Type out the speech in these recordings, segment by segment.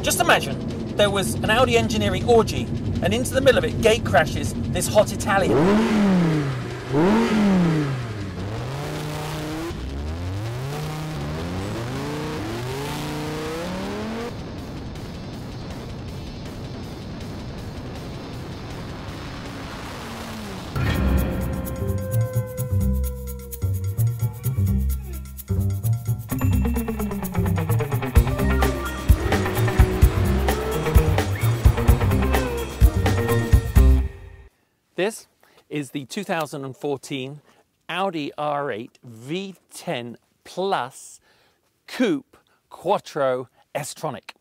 Just imagine there was an Audi engineering orgy, and into the middle of it, gate crashes this hot Italian. This is the 2014 Audi R8 V10 Plus Coupe Quattro S-Tronic.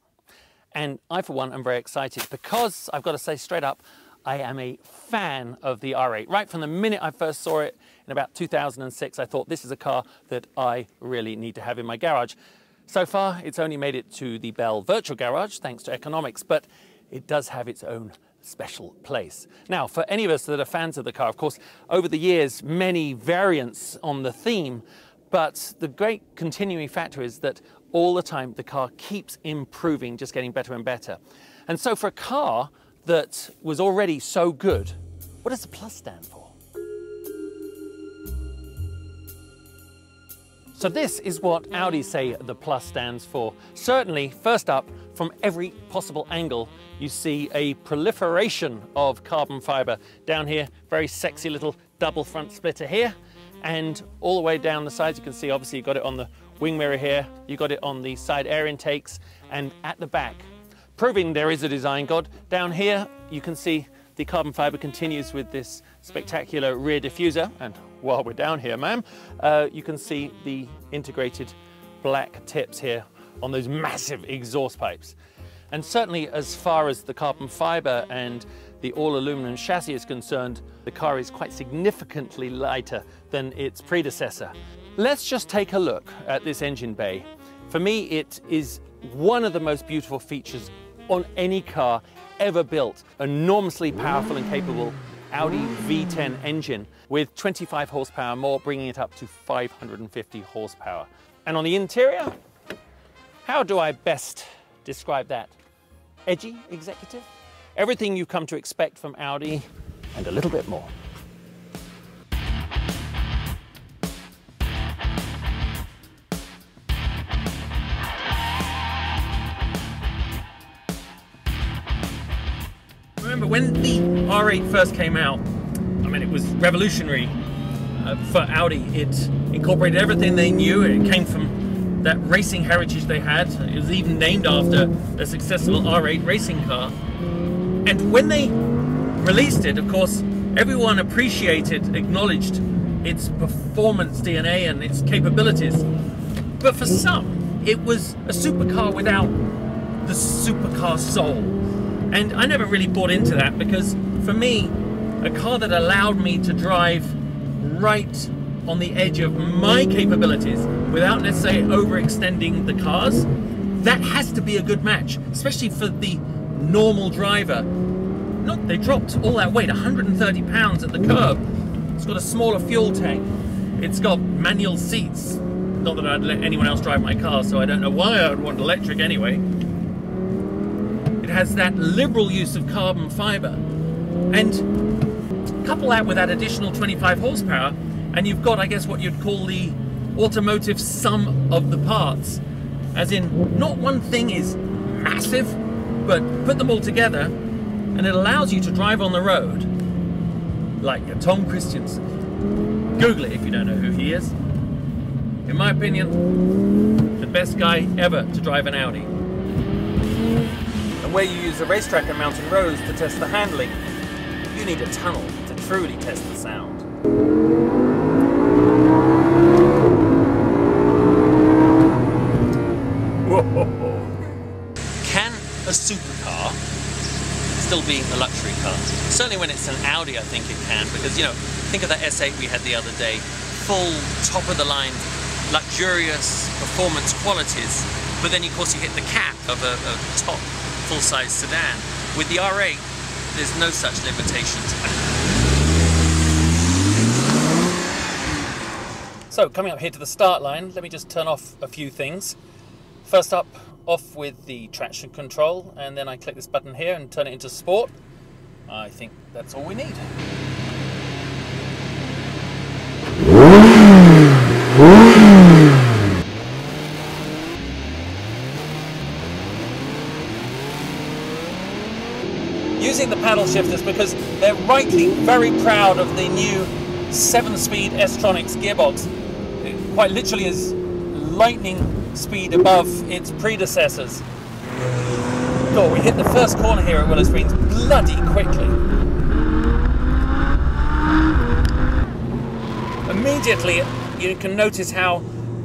And I, for one, am very excited because I've got to say straight up, I am a fan of the R8. Right from the minute I first saw it in about 2006, I thought this is a car that I really need to have in my garage. So far, it's only made it to the Bell Virtual Garage, thanks to economics, but it does have its own special place. Now, for any of us that are fans of the car, of course, over the years, many variants on the theme, but the great continuing factor is that all the time the car keeps improving, just getting better and better. And so for a car that was already so good, what does the Plus stand for? So this is what Audi say the Plus stands for. Certainly, first up, from every possible angle, you see a proliferation of carbon fiber. Down here, very sexy little double front splitter here, and all the way down the sides, you can see obviously you've got it on the wing mirror here, you've got it on the side air intakes, and at the back, proving there is a design god. Down here, you can see the carbon fiber continues with this spectacular rear diffuser, and while we're down here, ma'am, you can see the integrated black tips here on those massive exhaust pipes. And certainly as far as the carbon fiber and the all-aluminum chassis is concerned, the car is quite significantly lighter than its predecessor. Let's just take a look at this engine bay. For me, it is one of the most beautiful features on any car ever built. Enormously powerful and capable Audi V10 engine with 25 horsepower more, bringing it up to 550 horsepower. And on the interior, how do I best describe that? Edgy, executive? Everything you've come to expect from Audi and a little bit more. Remember when the R8 first came out, I mean, it was revolutionary for Audi. It incorporated everything they knew. It came from that racing heritage they had. It was even named after a successful R8 racing car. And when they released it, of course, everyone appreciated, acknowledged its performance DNA and its capabilities. But for some, it was a supercar without the supercar soul. And I never really bought into that because, for me, a car that allowed me to drive right on the edge of my capabilities without necessarily overextending the cars, that has to be a good match, especially for the normal driver. Look, they dropped all that weight, 130 pounds at the curb. It's got a smaller fuel tank. It's got manual seats. Not that I'd let anyone else drive my car, so I don't know why I would want electric anyway. It has that liberal use of carbon fiber. And couple that with that additional 25 horsepower, and you've got, I guess, what you'd call the automotive sum of the parts. As in, not one thing is massive, but put them all together, and it allows you to drive on the road like a Tom Christensen. Google it if you don't know who he is. In my opinion, the best guy ever to drive an Audi. And where you use the racetrack and mountain roads to test the handling, you need a tunnel to truly test the sound. Whoa. Can a supercar still be a luxury car? Certainly when it's an Audi, I think it can, because, you know, think of that S8 we had the other day, full, top-of-the-line, luxurious performance qualities, but then, of course, you hit the cap of a top full-size sedan. With the R8, there's no such limitations. So, coming up here to the start line, let me just turn off a few things. First up, off with the traction control, and then I click this button here and turn it into sport. I think that's all we need. Using the paddle shifters because they're rightly very proud of the new 7-speed S-Tronics gearbox. It quite literally is lightning speed above its predecessors. God, we hit the first corner here at Willow Springs bloody quickly. Immediately you can notice how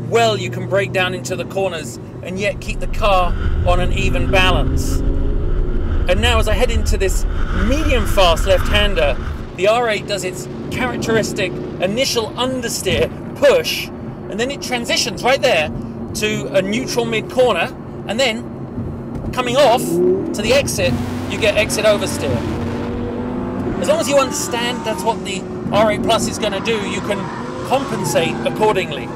well you can break down into the corners and yet keep the car on an even balance. And now as I head into this medium fast left-hander, the R8 does its characteristic initial understeer push, and then it transitions right there to a neutral mid-corner, and then coming off to the exit, you get exit oversteer. As long as you understand that's what the R8 Plus is going to do, you can compensate accordingly.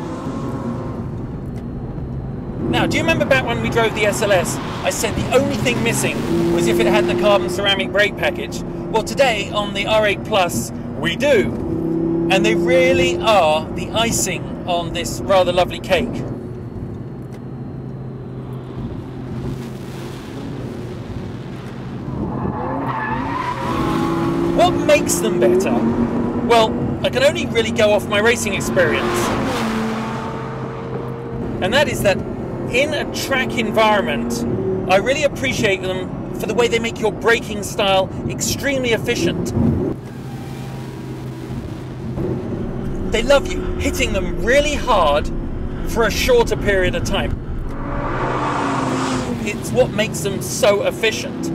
Now, do you remember back when we drove the SLS, I said the only thing missing was if it had the carbon ceramic brake package? Well, today on the R8 Plus, we do. And they really are the icing on this rather lovely cake. What makes them better? Well, I can only really go off my racing experience. And that is that in a track environment, I really appreciate them for the way they make your braking style extremely efficient. They love you hitting them really hard for a shorter period of time. It's what makes them so efficient.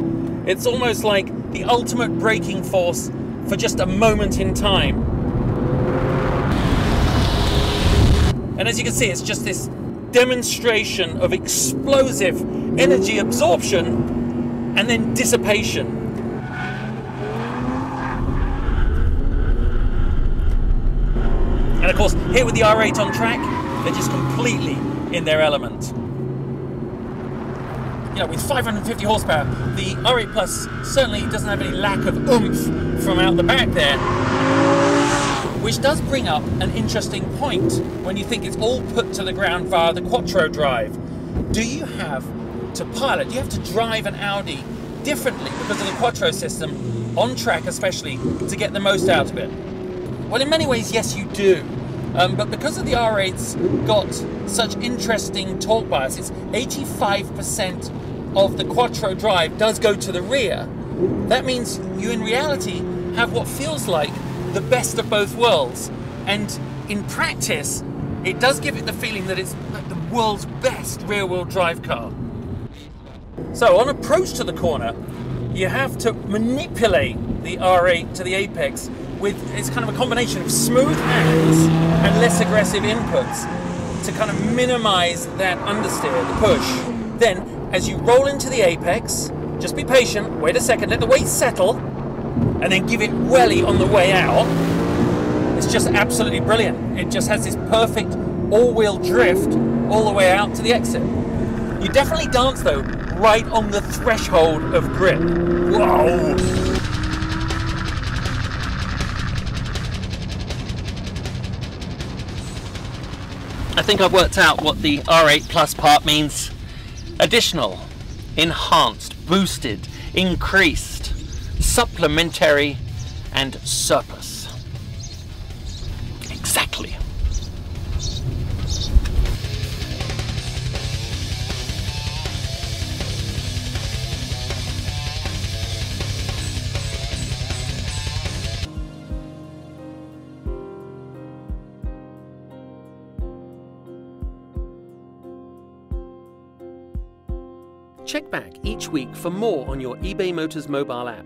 It's almost like the ultimate braking force for just a moment in time. And as you can see, it's just this demonstration of explosive energy absorption and then dissipation. And of course, here with the R8 on track, they're just completely in their element. You know, with 550 horsepower, the R8 Plus certainly doesn't have any lack of oomph from out the back there. Which does bring up an interesting point when you think it's all put to the ground via the Quattro drive. Do you have to pilot, do you have to drive an Audi differently because of the Quattro system, on track especially, to get the most out of it? Well, in many ways, yes, you do. But because of the R8's got such interesting torque bias, it's 85% of the Quattro drive does go to the rear. That means you in reality have what feels like the best of both worlds, and in practice it does give it the feeling that it's like the world's best rear-wheel drive car. So on approach to the corner, you have to manipulate the R8 to the apex with, it's kind of a combination of smooth hands and less aggressive inputs to kind of minimize that understeer, the push. Then as you roll into the apex, just be patient, wait a second, let the weight settle, and then give it welly on the way out. It's just absolutely brilliant. It just has this perfect all-wheel drift all the way out to the exit. You definitely dance though, right on the threshold of grip. Whoa! I think I've worked out what the R8 Plus part means. Additional, enhanced, boosted, increased, supplementary, and surplus. Exactly. Check back each week for more on your eBay Motors mobile app.